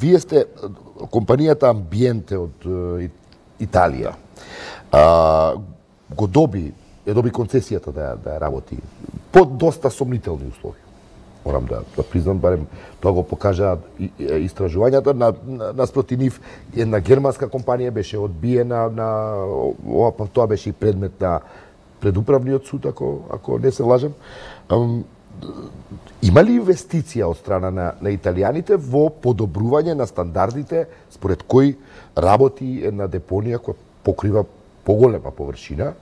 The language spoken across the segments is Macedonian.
вие сте компанијата Амбиенте од Италија. Го доби концесијата да работи по доста сомнителни услови. Морам да признам, барем тоа го покажаат истражувањата. Наспроти нив една германска компанија беше одбиена тоа беше и предмет на предуправниот суд, ако не се лажам. Има ли инвестиција од страна на италијаните во подобрување на стандардите според кои работи една депонија која покрива поголема површина,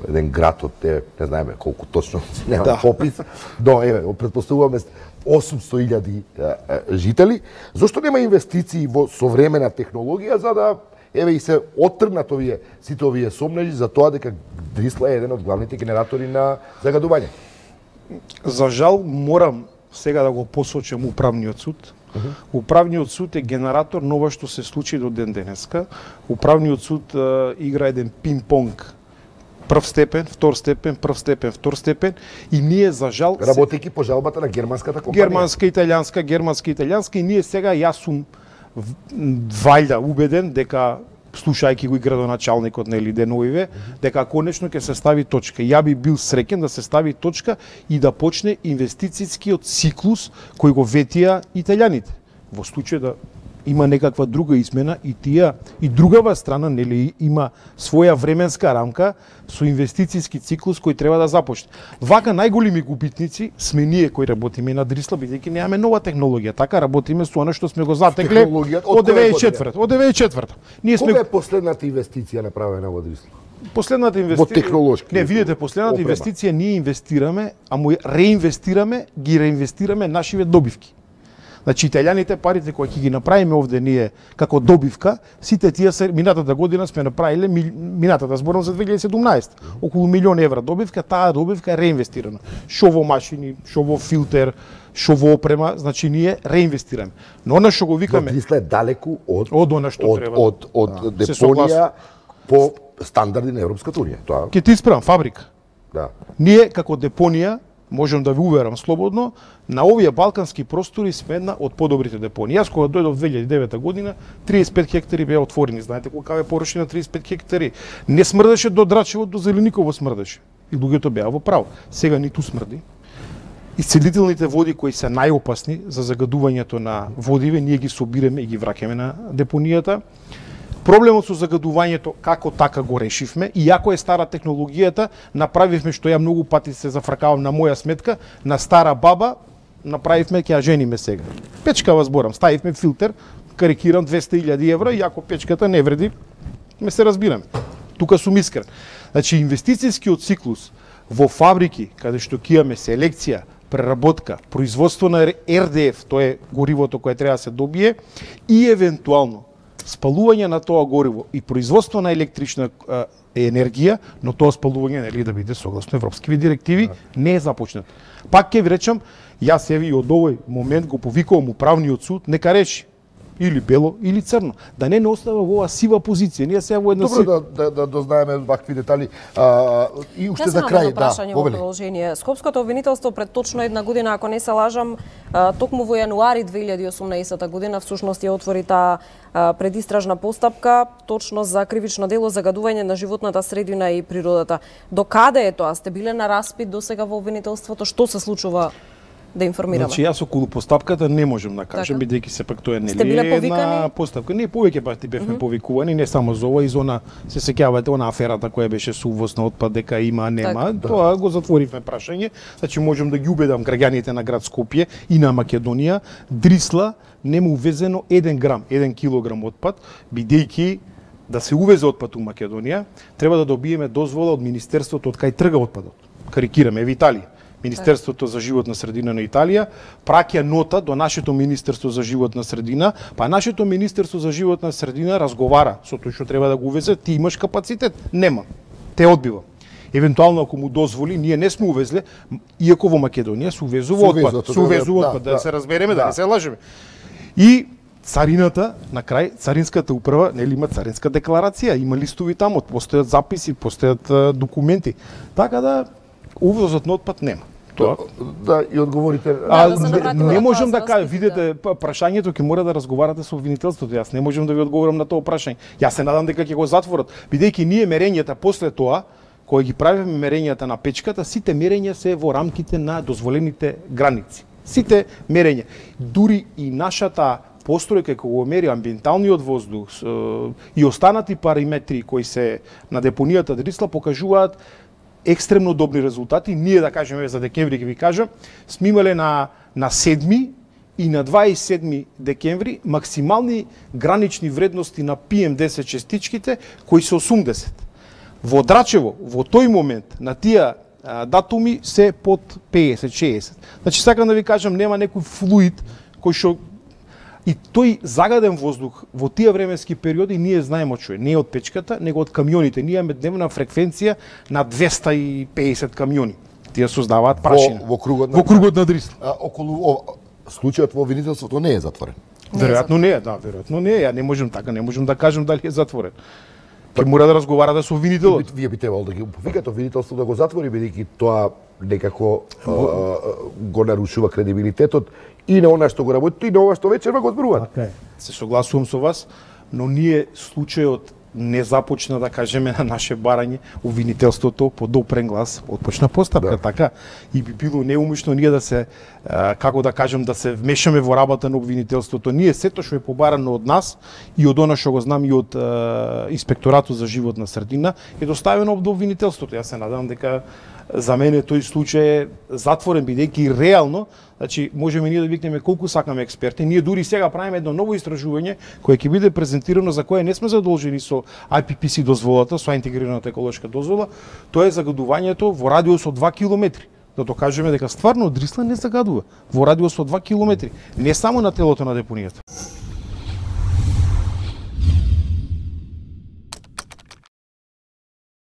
еден град од не знаеме колку точно нема попис, но претпоставуваме 800.000 жители, зошто нема инвестиции во современа технологија за да и се оттргнат сите овие сомнежи за тоа дека Дрисла е еден од главните генератори на загадување? За жал морам сега да го посочам управниот суд. Управниот суд е генератор на ова што се случи до ден денеска. Управниот суд игра еден пинг-понг. Прв степен, втор степен, прв степен, втор степен и ние за жал работејќи по жалбата на германската компанија. Германска, италијанска и ние сега јас сум вајда убеден дека слушајќи го и градоначалникот нели деновиве, дека конечно ќе се стави точка. Ја би бил среќен да се стави точка и да почне инвестицијскиот циклус кој го ветија италијаните. Во случај да има некаква друга измена и тие и другава страна нели има своја временска рамка со инвестицијски циклус кој треба да започне. Вака најголеми губитници сме ние кои работиме на Дрисла бидејќи немаме нова технологија. Така работиме со она што сме го затекле од 94-та. Ние сме Кога е последната инвестиција направена во Дрисла? Последната инвестиција. Не, видите, последната инвестиција ние инвестираме, а му реинвестираме, ги реинвестираме нашиве добивки. Значи, италијаните парите кои ќе ги направиме овде ние како добивка, сите тие се минатата година сме направиле минатата зборам за 2017. Околу €1.000.000 добивка, таа добивка е реинвестирана. Шо во машини, шо во филтер, шо во опрема, значи ние реинвестираме. Но она што го викаме Дрисла е далеку од она што треба. Од депонија по стандарди на Европската унија. Тоа ќе ти исправам фабрика. Да. Ние како депонија можам да ви уверам слободно, на овие балкански простори сме една од подобрите депонии. Јас кога дојдов 2009 година, 35 хектари беа отворени. Знаете колка е површина 35 хектари? Не смрдеше до Драчево, до Зелениково смрдеше. И луѓето беа во право. Сега ниту смрди. Исцелителните води кои се најопасни за загадувањето на водиве, ние ги собираме и ги враќаме на депонијата. Проблемот со загадувањето како така го решивме, иако е стара технологијата, направивме што ја многу пати се зафркавам на моја сметка, на стара баба направивме ќе ја жениме сега. Печка зборам, ставивме филтер, карикирам 200.000 евра, иако печката не вреди, ме се разбираме. Тука сум искрен. Значи инвестицијскиот циклус во фабрики каде што ќе имаме селекција, преработка, производство на РДФ, тоа е горивото кое треба да се добие и евентуално спалување на тоа гориво и производство на електрична енергија, но тоа спалување нели да биде согласно европските директиви, не е започнато. Пак ќе ви речам, јас еви од овој момент го повикувам управниот суд, нека реши или бело или црно, да не остава во оваа сива позиција. Ние сега во една Добро да дознаеме вакви детали и уште за крај во продолжение. Скопското обвинителство пред точно една година, ако не се лажам, токму во јануари 2018 година всушност ја отвори таа предистражна постапка точно за кривично дело загадување на животната средина и природата. До каде е тоа? Сте биле на распит досега во обвинителството? Што се случува? Да информираме. Значи јас околу постапката не можам да кажам, бидејќи сепак тоа е нели една постапка. Не, повеќе пати бевме повикувани, не само за ова, и за она се сеќавате она аферата која беше со увоз на отпад дека има, нема. Тоа го затворивме прашање. Значи можам да ги убедам граѓаните на град Скопје и на Македонија, Дрисла нема увезено 1 грам, 1 килограм отпад, бидејќи да се увезе отпад у Македонија, треба да добиеме дозвола од Министерството од кај трга отпадот. Карикираме, во Италија. Министерството за животна средина на Италија праќа нота до нашето Министерство за животна средина, па нашето Министерство за животна средина разговара со тој што треба да го увезе, ти имаш капацитет? Нема. Те одбива. Евентуално ако му дозволи, ние не сме увезле, иако во Македонија се увезува отпад. Се увезува отпад, да се разбереме, да не се лажеме. И царината, на крај, царинската управа, нели има царинска декларација, има листови таму, постојат записи, постојат документи. Така да увозот на отпад нема. Тоа. Да, и одговорите. Да се навратиме не на можам тоа да за кажам, распитите. видете, прашањето ќе мора да разговарате со обвинителството. Јас не можам да ви одговорам на тоа прашање. Јас се надам дека ќе го затворат, бидејќи ние мерењата после тоа, кои ги правиме мерењата на печката, сите мерења се во рамките на дозволените граници. Сите мерења. Дури и нашата постројка кога го мери амбиенталниот воздух и останати параметри кои се на депонијата Дрисла покажуваат екстремно добри резултати. Ние, да кажеме, за декември ќе ви кажам, сме имале на 7 и на 27 декември максимални гранични вредности на PM10 частичките кои се 80. Во Драчево, во тој момент, на тие датуми се под 50-60. Значи, сакам да ви кажам, нема некој флуид кој што и тој загаден воздух во тие временски периоди ние знаеме што е, не од печката, него од камионите. Ние имаме дневна фреквенција на 250 камиони. Тие создаваат прашина. Во кругот на Дрисла. Околу случајот во обвинителството не е затворен. Веројатно не е, да, веројатно не е. Ја не можам така, не можам да кажам дали е затворен. Ќе мора да разговарате со обвинителот. Вие би требало да ги повикате обвинителството да го затвори, бидејќи тоа некако го нарушува кредибилитетот и на она што го работите, и на ова што вечерва го зборувате. Така е. Се согласувам со вас, но ние случајот не започна, да кажеме, на наше барање, обвинителството по допрен глас отпочна постапка, така. И би било неумишно ние да се, како да кажем, да се вмешаме во работа на обвинителството. Ние сето што е побарано од нас и од она што го знам и од Инспекторатот за животна средина е доставено до обвинителството. Јас се надам дека за мене тој случај е затворен, бидејќи реално, значи можеме ние да викнеме колку сакаме експерти, ние дури сега правиме едно ново истражување кое ќе биде презентирано, за кое не сме задолжени со IPPC дозволата, со интегрираната еколошка дозвола, тоа е загадувањето во радиус од 2 километри. Да докажеме дека стварно Дрисла не загадува во радиус од 2 километри, не само на телото на депонијата.